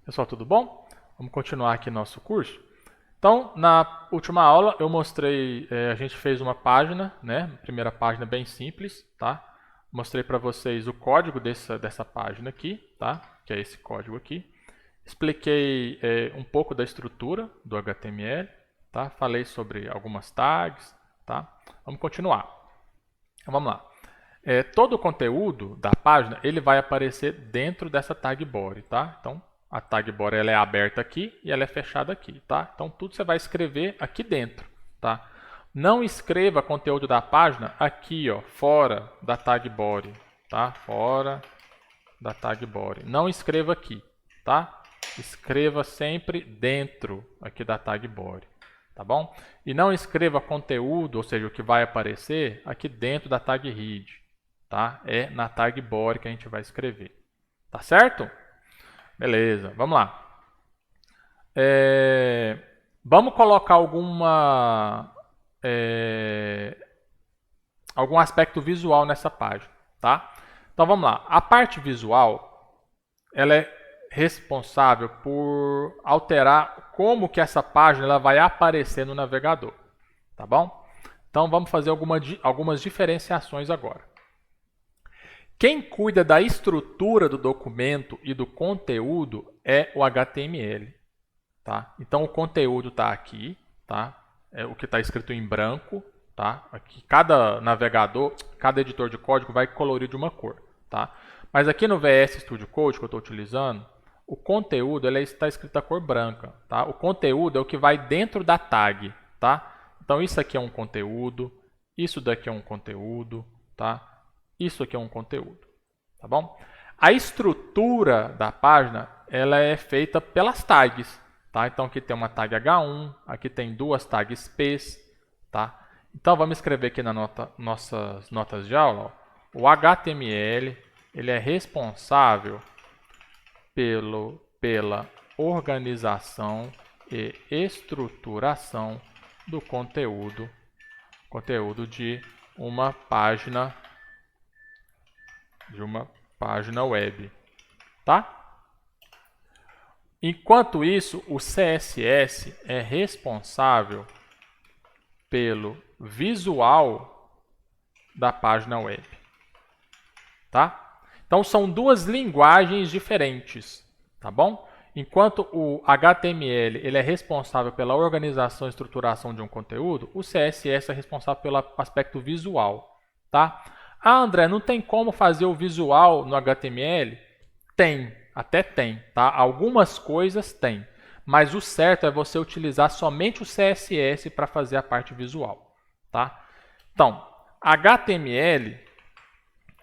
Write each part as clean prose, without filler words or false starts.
Pessoal, tudo bom? Vamos continuar aqui nosso curso. Então, na última aula eu mostrei, a gente fez uma página, né? Primeira página bem simples, tá? Mostrei para vocês o código dessa página aqui, tá? Que é esse código aqui. Expliquei um pouco da estrutura do HTML, tá? Falei sobre algumas tags, tá? Vamos continuar. Então, vamos lá. Todo o conteúdo da página ele vai aparecer dentro dessa tag body, tá? Então, a tag body ela é aberta aqui e ela é fechada aqui, tá? Então, tudo você vai escrever aqui dentro, tá? Não escreva conteúdo da página aqui, ó, fora da tag body, tá? Fora da tag body. Não escreva aqui, tá? Escreva sempre dentro aqui da tag body, tá bom? E não escreva conteúdo, ou seja, o que vai aparecer aqui dentro da tag head, tá? É na tag body que a gente vai escrever, tá certo? Beleza, vamos lá. Vamos colocar algum aspecto visual nessa página, tá? Então vamos lá. A parte visual, ela é responsável por alterar como que essa página ela vai aparecer no navegador, tá bom? Então vamos fazer algumas diferenciações agora. Quem cuida da estrutura do documento e do conteúdo é o HTML, tá? Então o conteúdo está aqui, tá? É o que está escrito em branco, tá? Aqui cada navegador, cada editor de código vai colorir de uma cor, tá? Mas aqui no VS Studio Code que eu estou utilizando, o conteúdo ele está escrito a cor branca, tá? O conteúdo é o que vai dentro da tag, tá? Então isso aqui é um conteúdo, isso daqui é um conteúdo, tá? Isso aqui é um conteúdo, tá bom? A estrutura da página ela é feita pelas tags, tá? Então aqui tem uma tag H1, aqui tem duas tags P's, tá? Então vamos escrever aqui nossas notas de aula, ó. O HTML ele é responsável pela organização e estruturação do conteúdo de uma página web, tá? Enquanto isso, o CSS é responsável pelo visual da página web, tá? Então são duas linguagens diferentes, tá bom? Enquanto o HTML ele é responsável pela organização e estruturação de um conteúdo, o CSS é responsável pelo aspecto visual, tá? Ah, André, não tem como fazer o visual no HTML? Tem, até tem, tá? Algumas coisas tem, mas o certo é você utilizar somente o CSS para fazer a parte visual, tá? Então, HTML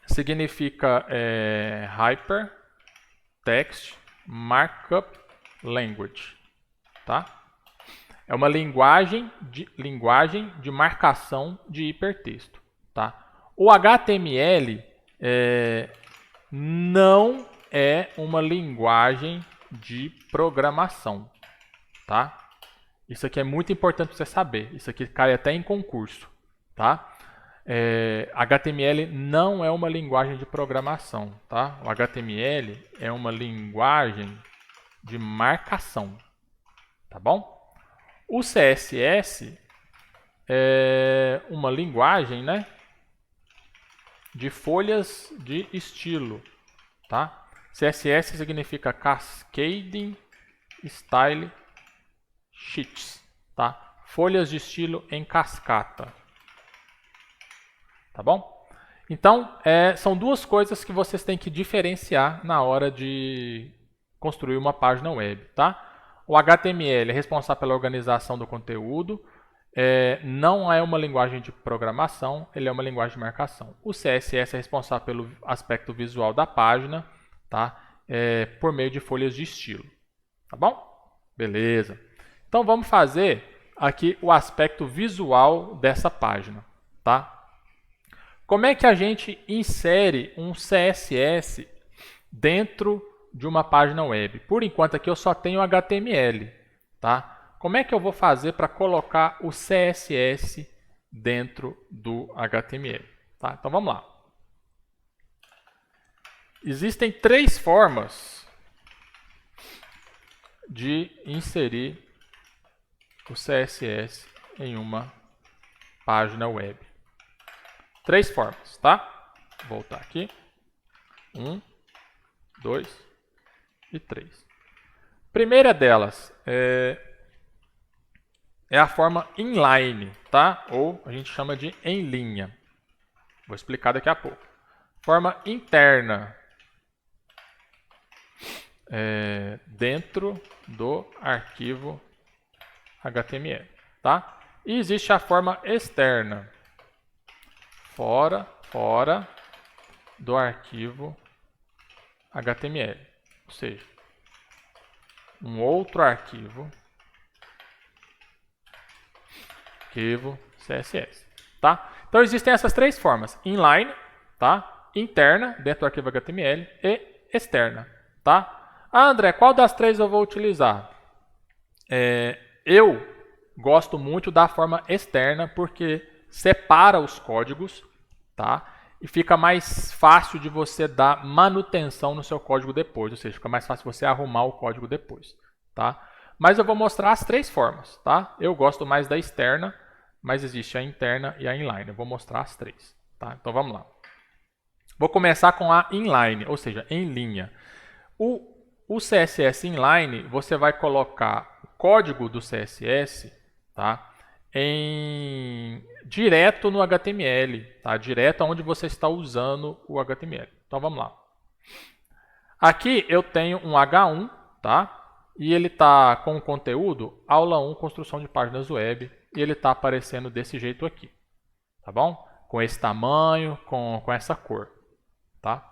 significa Hypertext Markup Language, tá? É uma linguagem de marcação de hipertexto, tá? O HTML não é uma linguagem de programação, tá? Isso aqui é muito importante para você saber. Isso aqui cai até em concurso, tá? HTML não é uma linguagem de programação, tá? O HTML é uma linguagem de marcação, tá bom? O CSS é uma linguagem, né, de folhas de estilo, tá? CSS significa Cascading Style Sheets, tá? Folhas de estilo em cascata, tá bom? Então, são duas coisas que vocês têm que diferenciar na hora de construir uma página web, tá? O HTML é responsável pela organização do conteúdo, não é uma linguagem de programação, ele é uma linguagem de marcação. O CSS é responsável pelo aspecto visual da página, tá? Por meio de folhas de estilo, tá bom? Beleza. Então vamos fazer aqui o aspecto visual dessa página, tá? Como é que a gente insere um CSS dentro de uma página web? Por enquanto aqui eu só tenho HTML, tá? Como é que eu vou fazer para colocar o CSS dentro do HTML? Tá? Então vamos lá. Existem três formas de inserir o CSS em uma página web. 3 formas, tá? Vou voltar aqui. 1, 2 e 3. Primeira delas é a forma inline, tá? Ou a gente chama de em linha. Vou explicar daqui a pouco. Forma interna, dentro do arquivo HTML, tá? E existe a forma externa, fora do arquivo HTML, ou seja, um outro arquivo CSS, tá? Então existem essas 3 formas: inline, tá? Interna, dentro do arquivo HTML, e externa, tá? Ah, André, qual das 3 eu vou utilizar? Eu gosto muito da forma externa porque separa os códigos, tá? E fica mais fácil de você dar manutenção no seu código depois, ou seja, fica mais fácil você arrumar o código depois, tá? Mas eu vou mostrar as 3 formas, tá? Eu gosto mais da externa, mas existe a interna e a inline. Eu vou mostrar as 3, tá? Então vamos lá. Vou começar com a inline, ou seja, em linha. O CSS inline, você vai colocar o código do CSS, tá? Direto no HTML, tá? Direto onde você está usando o HTML. Então vamos lá. Aqui eu tenho um H1, tá? E ele está com o conteúdo aula 1, construção de páginas web, e ele está aparecendo desse jeito aqui, tá bom? Com esse tamanho, com essa cor, tá?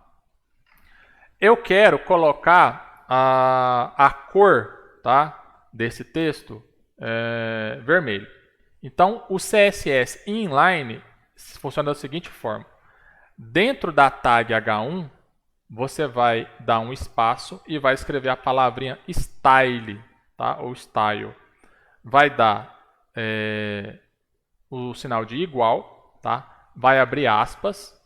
Eu quero colocar a cor, tá, desse texto vermelho. Então, o CSS inline funciona da seguinte forma. Dentro da tag H1, você vai dar um espaço e vai escrever a palavrinha style, tá? Ou style. Vai dar o sinal de igual, tá? Vai abrir aspas.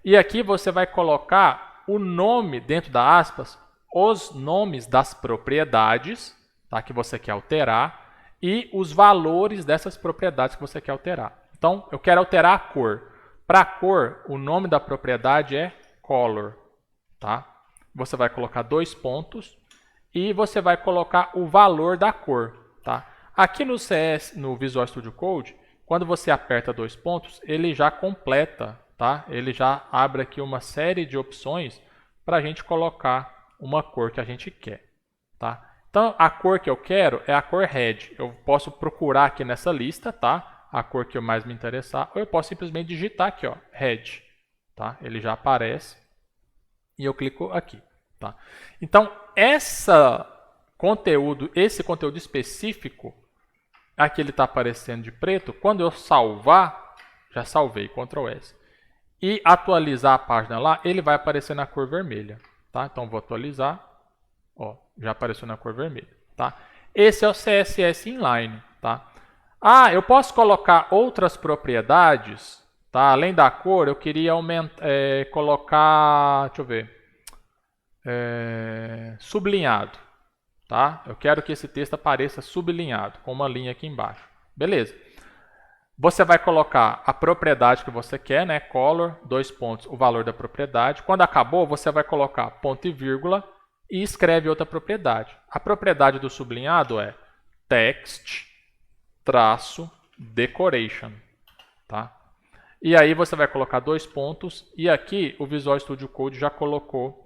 E aqui você vai colocar o nome dentro da aspas, os nomes das propriedades, tá? Que você quer alterar e os valores dessas propriedades que você quer alterar. Então, eu quero alterar a cor. Para a cor, o nome da propriedade é color. Tá? Você vai colocar 2 pontos e você vai colocar o valor da cor. Tá? Aqui no Visual Studio Code, quando você aperta 2 pontos, ele já completa, tá? Ele já abre aqui uma série de opções para a gente colocar uma cor que a gente quer. Tá? Então, a cor que eu quero é a cor red. Eu posso procurar aqui nessa lista, tá? A cor que eu mais me interessar, ou eu posso simplesmente digitar aqui, ó, red. Tá? Ele já aparece. E eu clico aqui. Tá? Então, esse conteúdo específico, aqui ele está aparecendo de preto. Quando eu salvar, já salvei, Ctrl S, e atualizar a página lá, ele vai aparecer na cor vermelha. Tá? Então, vou atualizar. Ó, já apareceu na cor vermelha. Tá? Esse é o CSS inline. Tá? Ah, eu posso colocar outras propriedades. Tá? Além da cor, eu queria colocar, deixa eu ver, sublinhado. Tá? Eu quero que esse texto apareça sublinhado, com uma linha aqui embaixo. Beleza. Você vai colocar a propriedade que você quer, né? Color, 2 pontos, o valor da propriedade. Quando acabou, você vai colocar ponto e vírgula e escreve outra propriedade. A propriedade do sublinhado é text-decoration. Tá? E aí você vai colocar 2 pontos e aqui o Visual Studio Code já colocou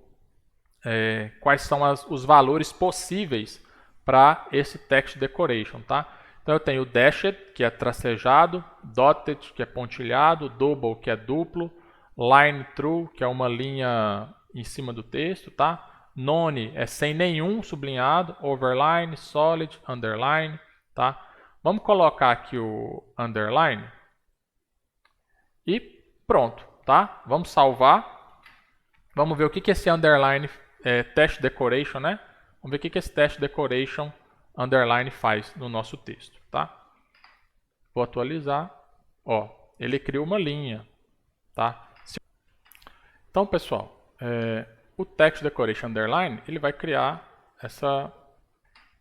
quais são os valores possíveis para esse text decoration. Tá? Então eu tenho dashed, que é tracejado, dotted, que é pontilhado, double, que é duplo, line through, que é uma linha em cima do texto, tá? None é sem nenhum sublinhado, overline, solid, underline, tá? Vamos colocar aqui o underline e pronto, tá? Vamos salvar. Vamos ver o que esse underline text decoration, né? Vamos ver o que esse text decoration underline faz no nosso texto, tá? Vou atualizar. Ó, ele cria uma linha, tá? Então, pessoal, o text decoration underline, ele vai criar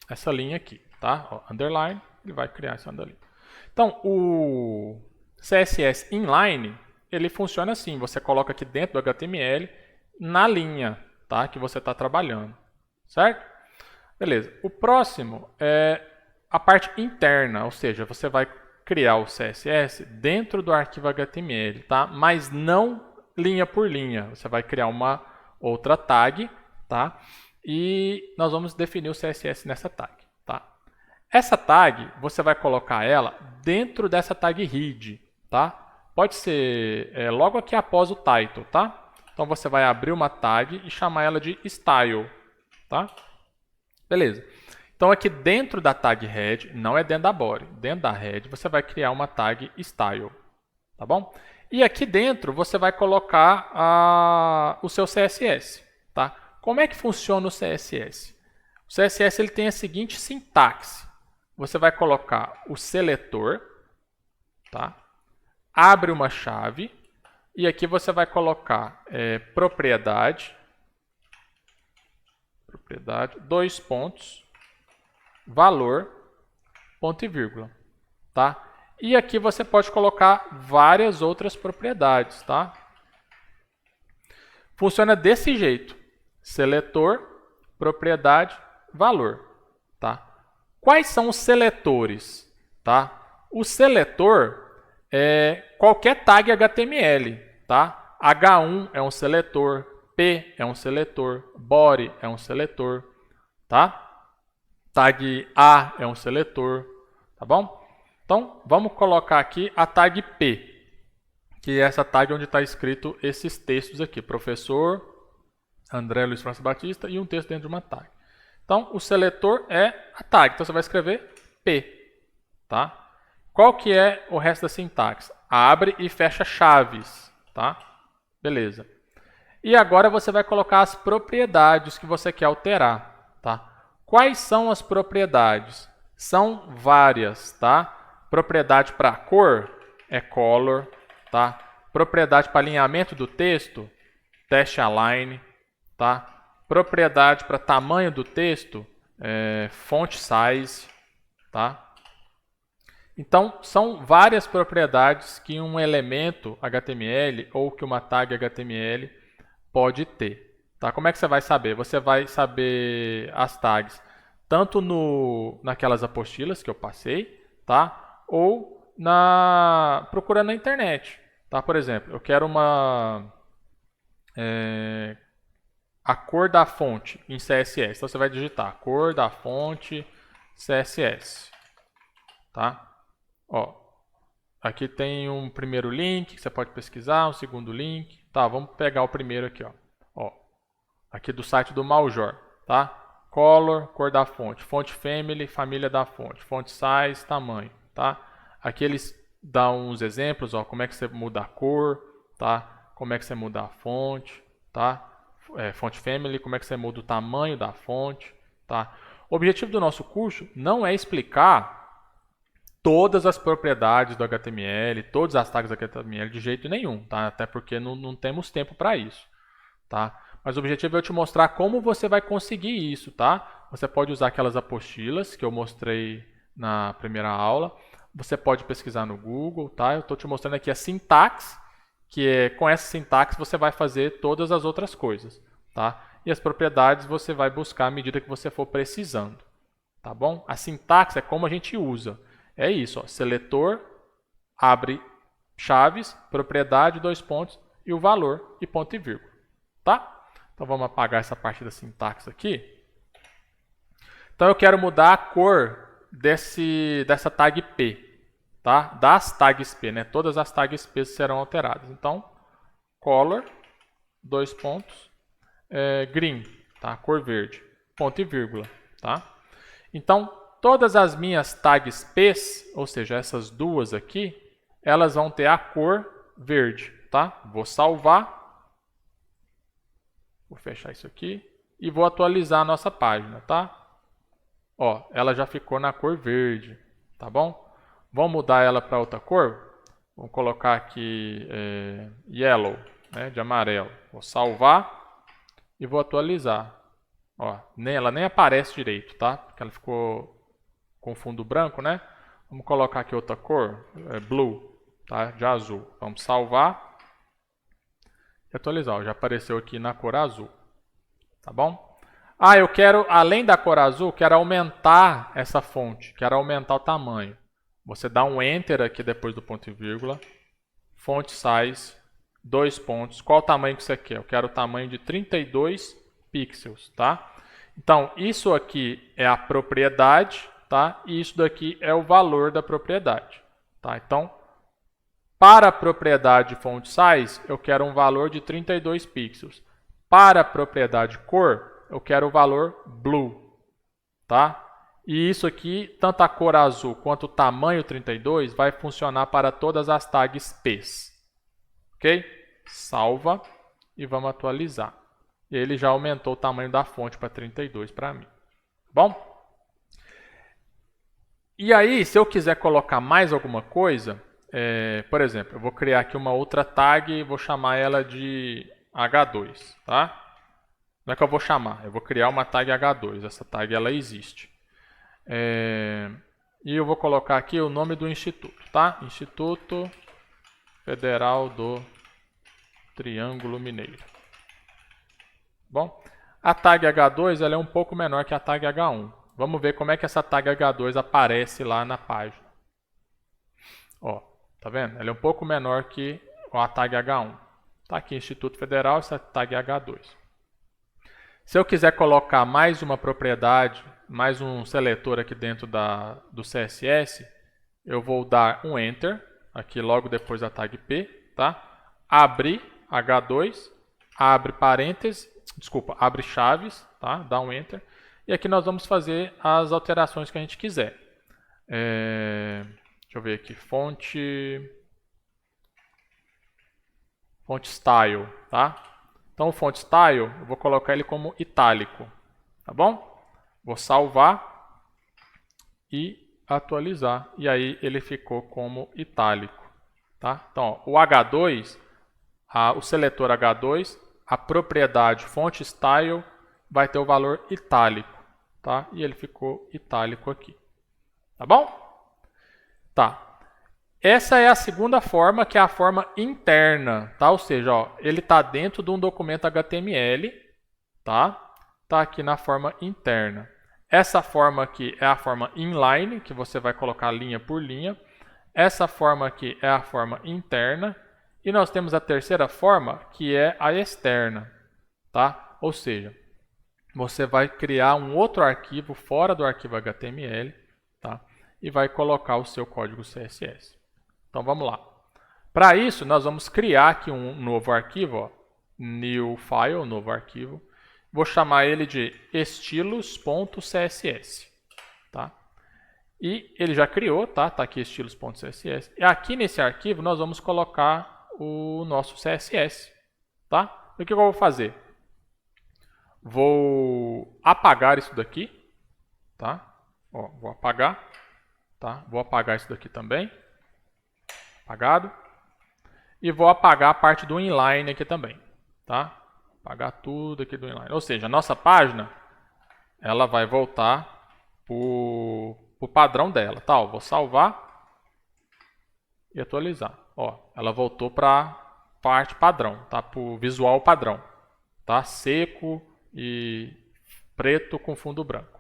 essa linha aqui, tá? Ó, underline, ele vai criar essa underline. Então, o CSS inline, ele funciona assim, você coloca aqui dentro do HTML na linha, tá? Que você está trabalhando, certo? Beleza. O próximo é a parte interna, ou seja, você vai criar o CSS dentro do arquivo HTML, tá? Mas não linha por linha. Você vai criar uma outra tag, tá? E nós vamos definir o CSS nessa tag, tá? Essa tag, você vai colocar ela dentro dessa tag read, tá? Pode ser logo aqui após o title, tá? Então você vai abrir uma tag e chamar ela de style, tá? Beleza. Então aqui dentro da tag head, não é dentro da body, dentro da head você vai criar uma tag style, tá bom? E aqui dentro você vai colocar o seu CSS, tá? Como é que funciona o CSS? O CSS ele tem a seguinte sintaxe. Você vai colocar o seletor, tá? Abre uma chave e aqui você vai colocar propriedade, dois pontos, valor, ponto e vírgula, tá? E aqui você pode colocar várias outras propriedades, tá? Funciona desse jeito: seletor, propriedade, valor, tá? Quais são os seletores, tá? O seletor é qualquer tag HTML, tá? H1 é um seletor, P é um seletor, body é um seletor, tá? Tag A é um seletor, tá bom? Então, vamos colocar aqui a tag P, que é essa tag onde está escrito esses textos aqui. Professor André Luiz Francis Batista e um texto dentro de uma tag. Então, o seletor é a tag. Então, você vai escrever P, tá? Qual que é o resto da sintaxe? Abre e fecha chaves, tá? Beleza. E agora você vai colocar as propriedades que você quer alterar, tá? Quais são as propriedades? São várias, tá? Propriedade para cor é color, tá? Propriedade para alinhamento do texto, text align, tá? Propriedade para tamanho do texto, font size, tá? Então, são várias propriedades que um elemento HTML ou que uma tag HTML pode ter. Tá? Como é que você vai saber? Você vai saber as tags tanto naquelas apostilas que eu passei, tá? Ou procurando na internet. Tá? Por exemplo, eu quero a cor da fonte em CSS. Então você vai digitar cor da fonte CSS. Tá? Ó, aqui tem um primeiro link que você pode pesquisar, um segundo link. Tá, vamos pegar o primeiro aqui, ó. Aqui do site do Maljor, tá? Color, cor da fonte, font family, família da fonte, font size, tamanho, tá? Aqui eles dão uns exemplos, ó, como é que você muda a cor, tá? Como é que você muda a fonte, tá? Font family, como é que você muda o tamanho da fonte, tá? O objetivo do nosso curso não é explicar todas as propriedades do HTML, todas as tags do HTML de jeito nenhum, tá? Até porque não temos tempo para isso, tá? Mas o objetivo é eu te mostrar como você vai conseguir isso, tá? Você pode usar aquelas apostilas que eu mostrei na primeira aula. Você pode pesquisar no Google, tá? Eu estou te mostrando aqui a sintaxe, que com essa sintaxe você vai fazer todas as outras coisas, tá? E as propriedades você vai buscar à medida que você for precisando, tá bom? A sintaxe é como a gente usa. É isso, ó, seletor, abre chaves, propriedade, dois pontos, e o valor e ponto e vírgula, tá? Então vamos apagar essa parte da sintaxe aqui. Então eu quero mudar a cor dessa tag P, tá? Das tags P, né? Todas as tags P serão alteradas. Então, color, dois pontos, green, tá? Cor verde, ponto e vírgula, tá? Então, todas as minhas tags P, ou seja, essas duas aqui, elas vão ter a cor verde, tá? Vou salvar. Vou fechar isso aqui e vou atualizar a nossa página, tá? Ó, ela já ficou na cor verde, tá bom? Vamos mudar ela para outra cor? Vamos colocar aqui yellow, né, de amarelo. Vou salvar e vou atualizar. Ó, ela nem aparece direito, tá? Porque ela ficou com fundo branco, né? Vamos colocar aqui outra cor, blue, tá? De azul. Vamos salvar e atualizar. Ó, já apareceu aqui na cor azul, tá bom? Ah, eu quero, além da cor azul, quero aumentar essa fonte, quero aumentar o tamanho. Você dá um Enter aqui depois do ponto e vírgula, font size, 2 pontos. Qual o tamanho que você quer? Eu quero o tamanho de 32 pixels, tá? Então, isso aqui é a propriedade, tá? E isso daqui é o valor da propriedade, tá? Então, para a propriedade font size, eu quero um valor de 32 pixels. Para a propriedade cor, eu quero o valor blue, tá? E isso aqui, tanto a cor azul quanto o tamanho 32, vai funcionar para todas as tags P's. Ok? Salva e vamos atualizar. E ele já aumentou o tamanho da fonte para 32 para mim. Bom? E aí, se eu quiser colocar mais alguma coisa, por exemplo, eu vou criar aqui uma outra tag e vou chamar ela de H2, tá? Não é que eu vou chamar, eu vou criar uma tag H2. Essa tag ela existe. E eu vou colocar aqui o nome do instituto, tá? Instituto Federal do Triângulo Mineiro. Bom, a tag H2 ela é um pouco menor que a tag H1. Vamos ver como é que essa tag H2 aparece lá na página. Ó, tá vendo? Ela é um pouco menor que a tag H1. Tá aqui Instituto Federal, essa tag H2. Se eu quiser colocar mais uma propriedade, mais um seletor aqui dentro do CSS, eu vou dar um Enter, aqui logo depois da tag P, tá? Abrir H2, abre parênteses, desculpa, abre chaves, tá? Dá um Enter. E aqui nós vamos fazer as alterações que a gente quiser. Deixa eu ver aqui, fonte style, tá? Então o font style, eu vou colocar ele como itálico, tá bom? Vou salvar e atualizar. E aí ele ficou como itálico, tá? Então, ó, o H2, o seletor H2, a propriedade font style vai ter o valor itálico, tá? E ele ficou itálico aqui, tá bom? Tá. Essa é a segunda forma, que é a forma interna, tá? Ou seja, ó, ele está dentro de um documento HTML, tá? Tá aqui na forma interna. Essa forma aqui é a forma inline, que você vai colocar linha por linha. Essa forma aqui é a forma interna. E nós temos a terceira forma, que é a externa, tá? Ou seja, você vai criar um outro arquivo fora do arquivo HTML, tá? E vai colocar o seu código CSS. Então vamos lá. Para isso, nós vamos criar aqui um novo arquivo, ó, new file, novo arquivo. Vou chamar ele de estilos.css, tá? E ele já criou, tá? Tá aqui estilos.css. E aqui nesse arquivo nós vamos colocar o nosso CSS, tá? E o que eu vou fazer? Vou apagar isso daqui, tá? Ó, vou apagar, tá? Vou apagar isso daqui também. Apagado. E vou apagar a parte do inline aqui também, tá? Apagar tudo aqui do inline. Ou seja, a nossa página, ela vai voltar para o padrão dela, tá? Ó, vou salvar e atualizar. Ó, ela voltou para a parte padrão, tá? Para o visual padrão, tá? Seco e preto com fundo branco.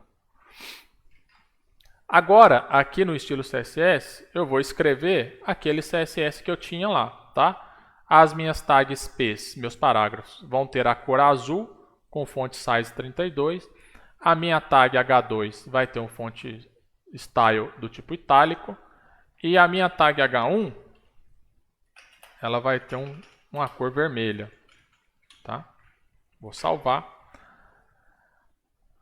Agora, aqui no estilo CSS, eu vou escrever aquele CSS que eu tinha lá, tá? As minhas tags P's, meus parágrafos, vão ter a cor azul com font size 32. A minha tag H2 vai ter um font style do tipo itálico. E a minha tag H1, ela vai ter uma cor vermelha, tá? Vou salvar.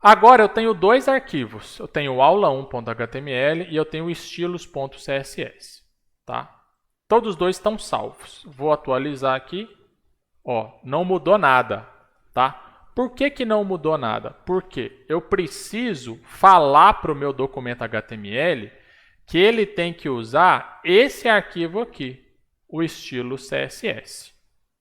Agora eu tenho dois arquivos. Eu tenho o aula1.html e eu tenho o estilos.css, tá? Todos os dois estão salvos. Vou atualizar aqui. Ó, não mudou nada, tá? Por que que não mudou nada? Porque eu preciso falar para o meu documento HTML que ele tem que usar esse arquivo aqui, o estilo CSS.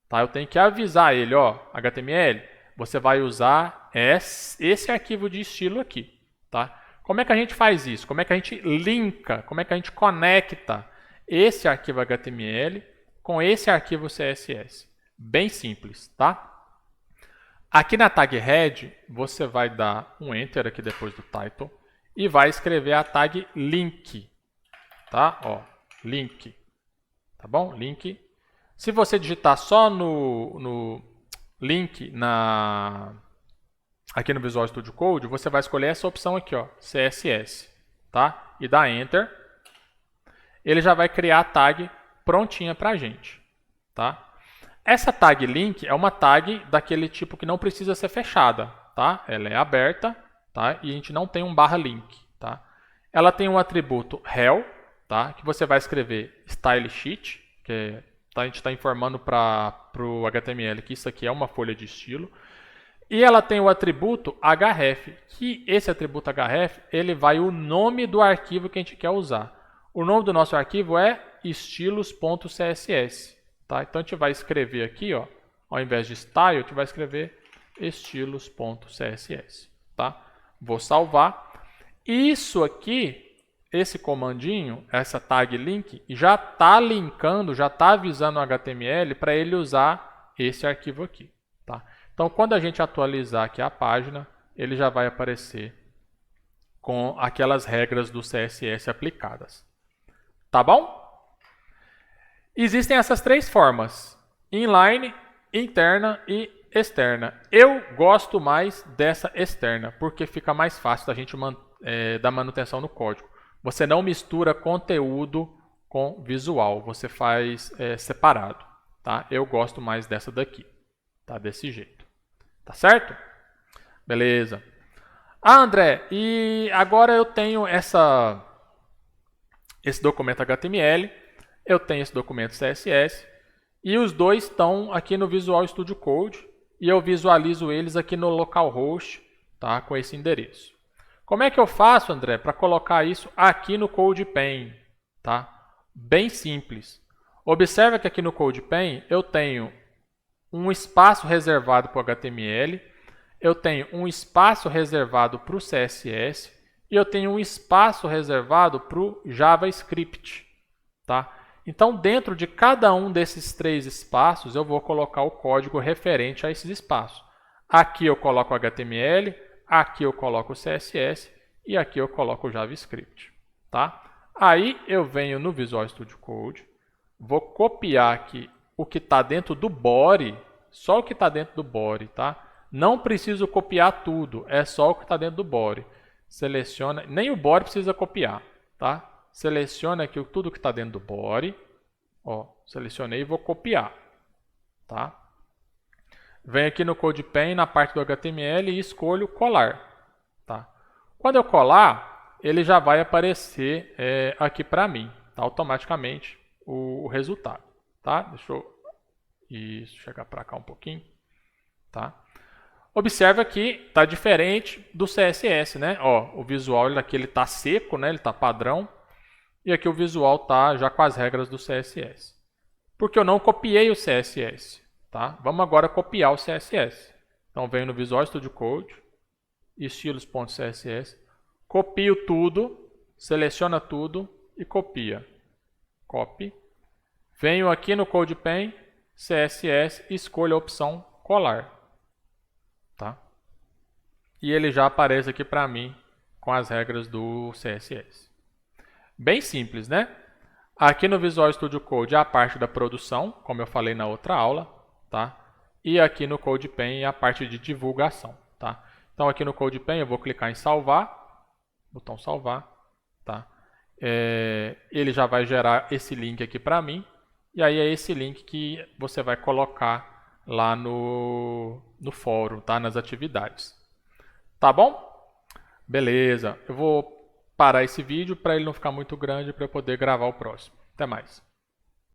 Tá? Eu tenho que avisar ele, ó, HTML, você vai usar esse arquivo de estilo aqui, tá? Como é que a gente faz isso? Como é que a gente linka, como é que a gente conecta esse arquivo HTML com esse arquivo CSS? Bem simples, tá? Aqui na tag head, você vai dar um enter aqui depois do title e vai escrever a tag link, tá? Ó, link, tá bom? Link. Se você digitar só no link aqui no Visual Studio Code, você vai escolher essa opção aqui, ó, CSS, tá? E dá enter. Ele já vai criar a tag prontinha pra gente, tá? Essa tag link é uma tag daquele tipo que não precisa ser fechada, tá? Ela é aberta, tá? E a gente não tem um /link, tá? Ela tem um atributo rel, tá? Que você vai escrever style sheet, que a gente está informando para o HTML que isso aqui é uma folha de estilo. E ela tem o atributo href, que esse atributo href, ele vai o nome do arquivo que a gente quer usar. O nome do nosso arquivo é estilos.css. Tá? Então a gente vai escrever aqui, ó, ao invés de style, a gente vai escrever estilos.css. Tá? Vou salvar. Isso aqui, esse comandinho, essa tag link, já está linkando, já está avisando o HTML para ele usar esse arquivo aqui. Tá? Então quando a gente atualizar aqui a página, ele já vai aparecer com aquelas regras do CSS aplicadas. Tá bom? Existem essas três formas: inline, interna e externa. Eu gosto mais dessa externa, porque fica mais fácil da gente dar manutenção no código. Você não mistura conteúdo com visual, você faz separado. Tá? Eu gosto mais dessa daqui, tá? Desse jeito. Tá certo? Beleza. Ah, André, e agora eu tenho esse documento HTML, eu tenho esse documento CSS, e os dois estão aqui no Visual Studio Code, e eu visualizo eles aqui no localhost, tá, com esse endereço. Como é que eu faço, André, para colocar isso aqui no CodePen? Tá? Bem simples. Observa que aqui no CodePen eu tenho um espaço reservado para o HTML, eu tenho um espaço reservado para o CSS, e eu tenho um espaço reservado para o JavaScript. Tá? Então, dentro de cada um desses três espaços, eu vou colocar o código referente a esses espaços. Aqui eu coloco o HTML, aqui eu coloco o CSS e aqui eu coloco o JavaScript. Tá? Aí eu venho no Visual Studio Code, vou copiar aqui o que está dentro do body, só o que está dentro do body. Tá? Não preciso copiar tudo, é só o que está dentro do body. Seleciona, nem o body precisa copiar. Tá? Seleciona aqui tudo que está dentro do body. Ó, selecionei e vou copiar. Tá? Venho aqui no CodePen, na parte do HTML, e escolho colar. Tá? Quando eu colar, ele já vai aparecer aqui para mim, tá? Automaticamente, o resultado. Tá? Deixa eu chegar para cá um pouquinho. Tá? Observa que está diferente do CSS. Né? Ó, o visual aqui está seco, né? Ele está padrão. E aqui o visual está já com as regras do CSS. Porque eu não copiei o CSS. Tá? Vamos agora copiar o CSS. Então, venho no Visual Studio Code, estilos.css, copio tudo, seleciona tudo e copia. Copy. Venho aqui no CodePen, CSS, escolho a opção colar. Tá? E ele já aparece aqui para mim com as regras do CSS. Bem simples, né? Aqui no Visual Studio Code é a parte da produção, como eu falei na outra aula, tá? E aqui no CodePen é a parte de divulgação, tá? Então aqui no CodePen eu vou clicar em salvar, botão salvar, tá? Ele já vai gerar esse link aqui para mim, e aí é esse link que você vai colocar lá no fórum, tá? Nas atividades. Tá bom? Beleza, eu vou parar esse vídeo para ele não ficar muito grande para eu poder gravar o próximo. Até mais.